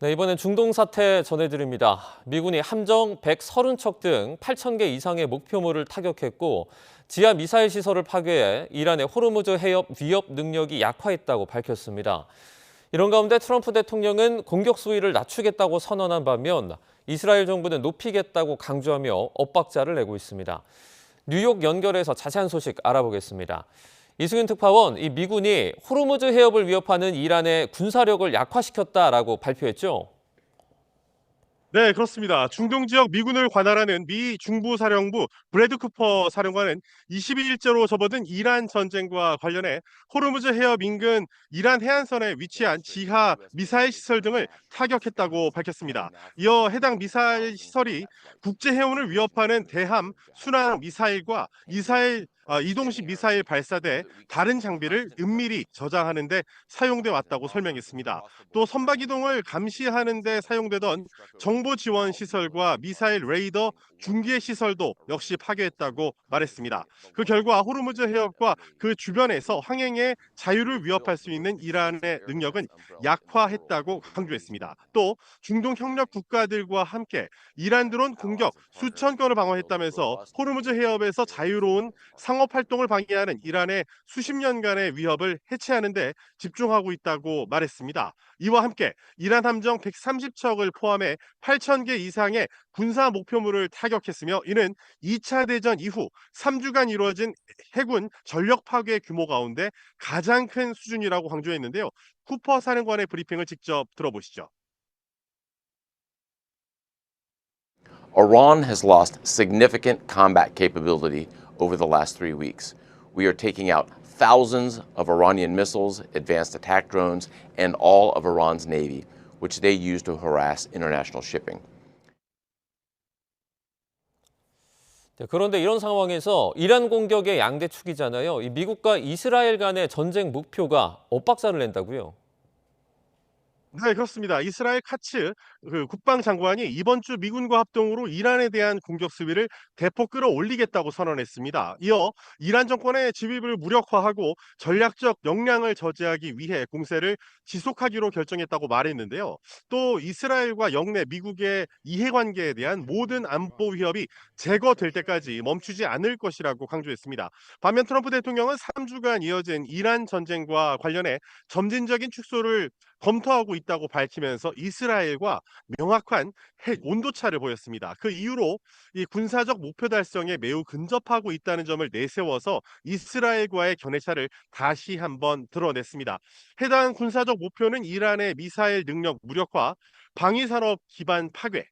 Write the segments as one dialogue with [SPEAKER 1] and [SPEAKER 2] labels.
[SPEAKER 1] 네, 이번엔 중동 사태 전해드립니다. 미군이 함정 130척 등 8,000개 이상의 목표물을 타격했고 지하 미사일 시설을 파괴해 이란의 호르무즈 해협 위협 능력이 약화했다고 밝혔습니다. 이런 가운데 트럼프 대통령은 공격 수위를 낮추겠다고 선언한 반면 이스라엘 정부는 높이겠다고 강조하며 엇박자를 내고 있습니다. 뉴욕 연결해서 자세한 소식 알아보겠습니다. 이승윤 특파원, 이 미군이 호르무즈 해협을 위협하는 이란의 군사력을 약화시켰다라고 발표했죠?
[SPEAKER 2] 네, 그렇습니다. 중동 지역 미군을 관할하는 미 중부사령부 브래드 쿠퍼 사령관은 22일째로 접어든 이란 전쟁과 관련해 호르무즈 해협 인근 이란 해안선에 위치한 지하 미사일 시설 등을 타격했다고 밝혔습니다. 이어 해당 미사일 시설이 국제 해운을 위협하는 대함 순항 미사일과 이동식 미사일 발사대 다른 장비를 은밀히 저장하는 데 사용돼 왔다고 설명했습니다. 또 선박 이동을 감시하는 데 사용되던 정보 지원 시설과 미사일 레이더 중계 시설도 역시 파괴했다고 말했습니다. 그 결과 호르무즈 해협과 그 주변에서 항행의 자유를 위협할 수 있는 이란의 능력은 약화했다고 강조했습니다. 또 중동 협력 국가들과 함께 이란 드론 공격 수천 건을 방어했다면서 호르무즈 해협에서 자유로운 상업 활동을 방해하는 이란의 수십 년간의 위협을 해체하는 데 집중하고 있다고 말했습니다. 이와 함께 이란 함정 130척을 포함해 8,000개 이상의 군사 목표물을 타격했으며 이는 2차 대전 이후 3주간 이루어진 해군 전력 파괴 규모 가운데 가장 큰 수준이라고 강조했는데요. 쿠퍼 사령관의 브리핑을 직접 들어보시죠.
[SPEAKER 3] Iran has lost significant combat capability over the last 3 weeks. We are taking out thousands of Iranian missiles, advanced attack drones, and all of Iran's navy, which they use to harass international shipping.
[SPEAKER 1] 네, 그런데 이런 상황에서 이란 공격의 양대 축이잖아요. 이 미국과 이스라엘 간의 전쟁 목표가 엇박자를 낸다고요?
[SPEAKER 2] 네, 그렇습니다. 이스라엘 카츠 국방장관이 이번 주 미군과 합동으로 이란에 대한 공격 수위를 대폭 끌어올리겠다고 선언했습니다. 이어 이란 정권의 지휘부를 무력화하고 전략적 역량을 저지하기 위해 공세를 지속하기로 결정했다고 말했는데요. 또 이스라엘과 영내 미국의 이해관계에 대한 모든 안보 위협이 제거될 때까지 멈추지 않을 것이라고 강조했습니다. 반면 트럼프 대통령은 3주간 이어진 이란 전쟁과 관련해 점진적인 축소를 검토하고 있다고 밝히면서 이스라엘과 명확한 핵 온도차를 보였습니다. 그 이유로 이 군사적 목표 달성에 매우 근접하고 있다는 점을 내세워서 이스라엘과의 견해차를 다시 한번 드러냈습니다. 해당 군사적 목표는 이란의 미사일 능력 무력화, 방위산업 기반 파괴,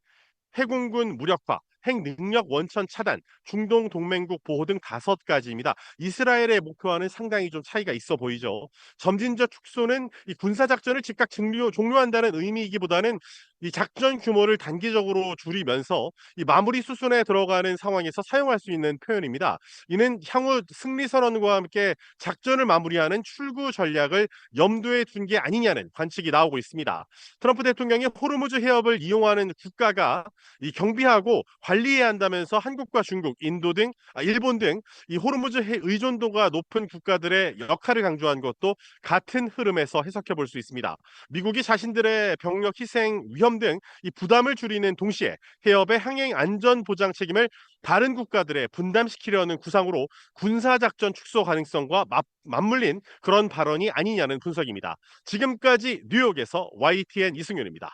[SPEAKER 2] 해군군 무력화, 핵 능력 원천 차단, 중동 동맹국 보호 등 5가지입니다. 이스라엘의 목표와는 상당히 좀 차이가 있어 보이죠. 점진적 축소는 이 군사 작전을 즉각 종료한다는 의미이기보다는 이 작전 규모를 단기적으로 줄이면서 이 마무리 수순에 들어가는 상황에서 사용할 수 있는 표현입니다. 이는 향후 승리 선언과 함께 작전을 마무리하는 출구 전략을 염두에 둔 게 아니냐는 관측이 나오고 있습니다. 트럼프 대통령이 호르무즈 해협을 이용하는 국가가 이 경비하고 관리해야 한다면서 한국과 중국, 인도 등 일본 등 이 호르무즈 의존도가 높은 국가들의 역할을 강조한 것도 같은 흐름에서 해석해 볼 수 있습니다. 미국이 자신들의 병력 희생 위험 등 이 부담을 줄이는 동시에 해협의 항행 안전 보장 책임을 다른 국가들에 분담시키려는 구상으로 군사작전 축소 가능성과 맞물린 그런 발언이 아니냐는 분석입니다. 지금까지 뉴욕에서 YTN 이승윤입니다.